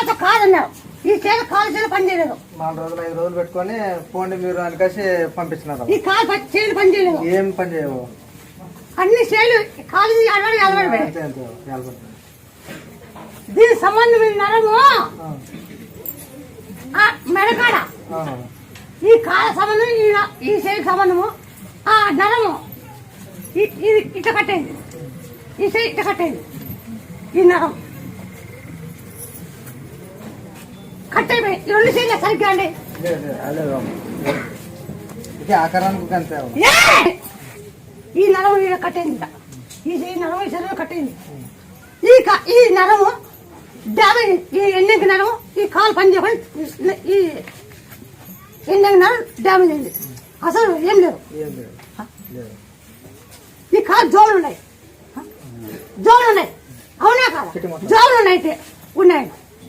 తర్వాత కాదన్నారు. ఈ చేను కాలు చేను పని చేయలేదు. 4 రోజులు 5 రోజులు పెట్టుకొని పోండి మీరు అనికేసి పంపించినారు. ఈ కాలు చేను పని చేయలేదు. ఏం పని చేయవు, అన్ని చేలు కాలు దీనికి సంబంధం నరము మెడకాడ, ఈ కాల సంబంధం, ఈ చేతికి సంబంధము, ఆ నరము ఇది ఇట్ట కట్టేది, ఈ చేయి ఇట్ట కట్టేది, ఈ నరం కట్టేది. ఈ 2 చేతులు సరిగ్గా అండి ఈ నరము ఈడ కట్టేది, ఈ చేయి నరము ఈ శరీరం కట్టేది. ఈ నరము డ్యామేజ్, ఈ ఎండింగ్ నరము ఈ కాలు పని చేయకుండా ఈ ఎండింగ్ నరం డ్యామేజ్ అయింది. అసలు ఏం లేవు. ఈ కాలు జోలు ఉన్నాయి, అవునా కాదు, జోలు ఉన్నాయి, ఉన్నాయి.